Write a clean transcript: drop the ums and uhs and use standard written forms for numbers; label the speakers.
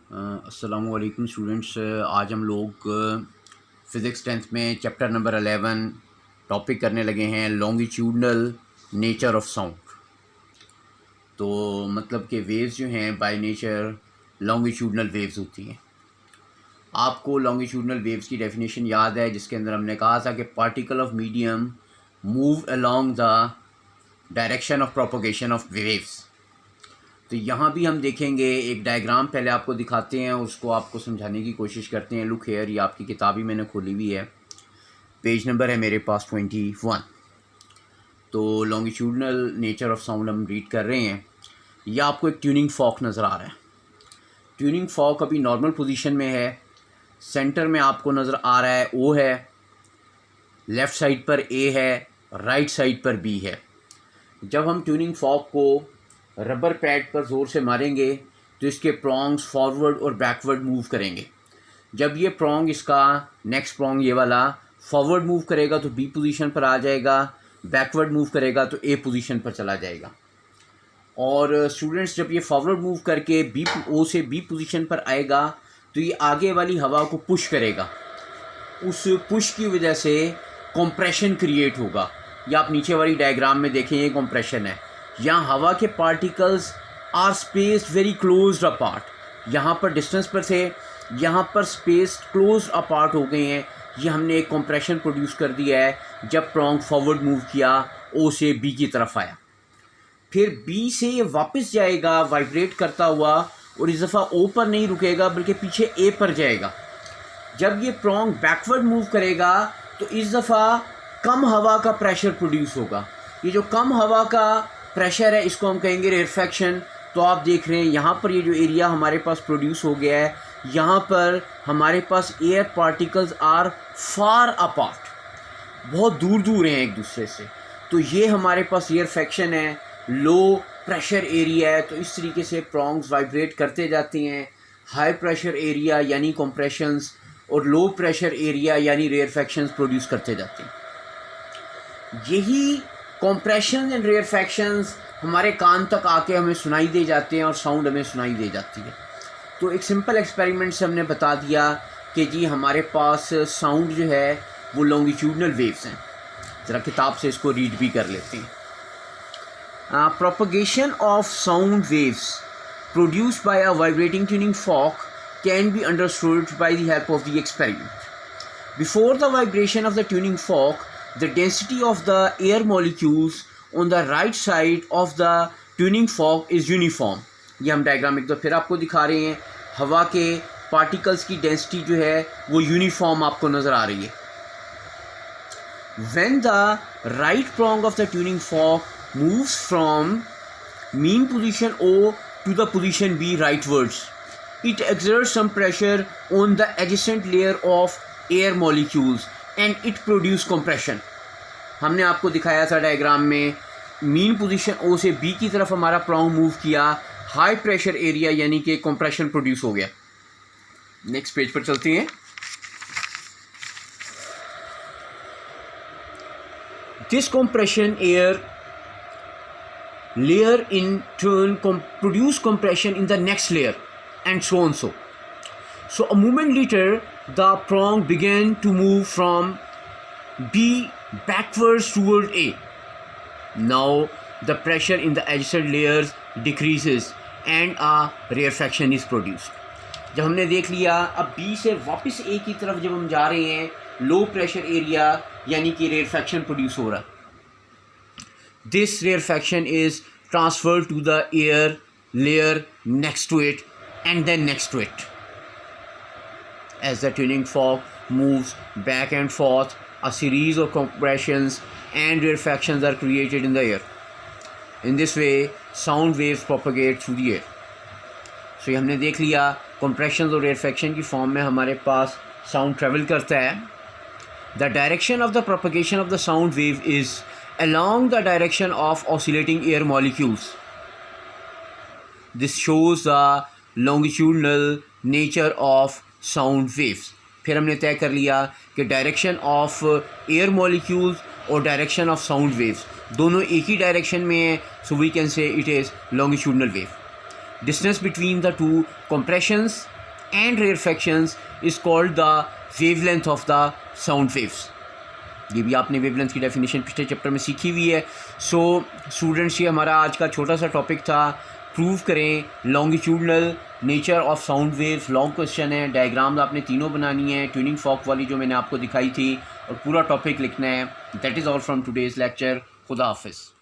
Speaker 1: अस्सलामुअलैकुम स्टूडेंट्स। आज हम लोग फ़िज़िक्स टेंथ में चैप्टर नंबर 11 टॉपिक करने लगे हैं लॉन्गिट्यूडनल नेचर ऑफ साउंड। तो मतलब कि वेव्स जो हैं बाय नेचर लॉन्गिट्यूडनल वेव्स होती हैं। आपको लॉन्गिट्यूडनल वेव्स की डेफिनेशन याद है, जिसके अंदर हमने कहा था कि particle of medium move along the direction of propagation of waves. तो यहाँ भी हम देखेंगे एक डायग्राम पहले आपको दिखाते हैं, उसको आपको समझाने की कोशिश करते हैं। लुक हेयर, ये आपकी किताब ही मैंने खोली हुई है, पेज नंबर है मेरे पास 21। तो लॉन्गिट्यूडनल नेचर ऑफ साउंड हम रीड कर रहे हैं। यह आपको एक ट्यूनिंग फॉक नज़र आ रहा है। ट्यूनिंग फॉक अभी नॉर्मल पोजीशन में है। सेंटर में आपको नज़र आ रहा है ओ है, लेफ़्ट साइड पर ए है, राइट साइड पर बी है। जब हम ट्यूनिंग फॉक को रबर पैड पर ज़ोर से मारेंगे तो इसके प्रॉन्ग्स फॉरवर्ड और बैकवर्ड मूव करेंगे। जब ये प्रॉन्ग, इसका नेक्स्ट प्रॉन्ग ये वाला फॉरवर्ड मूव करेगा तो बी पोजीशन पर आ जाएगा, बैकवर्ड मूव करेगा तो ए पोजीशन पर चला जाएगा। और स्टूडेंट्स, जब ये फॉरवर्ड मूव करके ओ से बी पोजीशन पर आएगा तो ये आगे वाली हवा को पुश करेगा। उस पुश की वजह से कंप्रेशन क्रिएट होगा। या आप नीचे वाली डायग्राम में देखें, ये कंप्रेशन है। यहाँ हवा के particles are spaced very closed apart. यहाँ पर डिस्टेंस पर थे, यहाँ पर स्पेस्ड क्लोज्ड अपार्ट हो गए हैं। ये हमने एक कंप्रेशन प्रोड्यूस कर दिया है जब प्रॉन्ग फॉरवर्ड मूव किया, ओ से बी की तरफ आया। फिर बी से ये वापस जाएगा वाइब्रेट करता हुआ, और इस दफ़ा ओ पर नहीं रुकेगा बल्कि पीछे ए पर जाएगा। जब ये प्रॉन्ग बैकवर्ड मूव करेगा तो इस दफ़ा कम हवा का प्रेशर प्रोड्यूस होगा। ये जो कम हवा का प्रेशर है इसको हम कहेंगे रेरफेक्शन। तो आप देख रहे हैं यहाँ पर ये जो एरिया हमारे पास प्रोड्यूस हो गया है, यहाँ पर हमारे पास air particles are far apart, बहुत दूर दूर हैं एक दूसरे से। तो ये हमारे पास रेरफेक्शन है, लो प्रेशर एरिया है। तो इस तरीके से प्रॉन्ग्स वाइब्रेट करते जाती हैं। हाई प्रेशर एरिया यानी कंप्रेशंस और लो प्रेशर एरिया यानी रेरफेक्शंस प्रोड्यूस करते जाते हैं। यही कंप्रेशन एंड रेरफेक्शंस हमारे कान तक आके हमें सुनाई दे जाते हैं और साउंड हमें सुनाई दे जाती है। तो एक सिंपल एक्सपेरिमेंट से हमने बता दिया कि जी हमारे पास साउंड जो है वो लॉन्गिट्यूडनल वेव्स हैं। ज़रा किताब से इसको रीड भी कर लेते हैं। Propagation of sound waves produced by a vibrating tuning fork can be understood by the help of the experiment. Before the vibration of the tuning fork, the density of the air molecules on the right side of the tuning fork is uniform। ये हम diagram एक दो फिर आपको दिखा रहे हैं। हवा के पार्टिकल्स की डेंसिटी जो है वो यूनिफॉर्म आपको नज़र आ रही है। When the right prong of the tuning fork moves from mean position O to the position B rightwards, it exerts some pressure on the adjacent layer of air molecules and it produce compression। हमने आपको दिखाया था diagram में, mean position ओ से B की तरफ हमारा prong move किया, हाई प्रेशर एरिया यानी कि कंप्रेशन प्रोड्यूस हो गया। नेक्स्ट पेज पर चलते हैं। This compression air layer in turn produce compression in the next layer and so on so. So a moment later, the prong began to move from B backwards toward A. Now the pressure in the adjacent layers decreases and a rarefaction is produced। जब हमने देख लिया, अब B से वापस A की तरफ जब हम जा रहे हैं, लो प्रेशर एरिया यानी कि rarefaction प्रोड्यूस हो रहा। This rarefaction is transferred to the air layer next to it and then next to it। As the tuning fork moves back and forth, a series of compressions and rarefactions are created in the air। In this way, sound waves propagate through the air। So ये हमने देख लिया, compressions और rarefaction की form में हमारे पास sound travel करता है। The direction of the propagation of the sound wave is along the direction of oscillating air molecules। This shows the longitudinal nature of sound waves. फिर हमने तय कर लिया कि डायरेक्शन ऑफ एयर मॉलिक्यूल्स और direction of sound waves दोनों एक ही direction में है, so we can say it is longitudinal wave. Distance between the two compressions and rarefactions is called the wavelength of the sound waves. ये भी आपने wavelength की definition पिछले चैप्टर में सीखी हुई है. सो स्टूडेंट्स, ये हमारा आज का छोटा सा टॉपिक था. प्रूव करें longitudinal nature of sound waves. Long question है, डायग्राम्स आपने तीनों बनानी है, ट्यूनिंग फॉक वाली जो मैंने आपको दिखाई थी, और पूरा टॉपिक लिखना है. That is all from today's lecture. खुदा हाफिज़.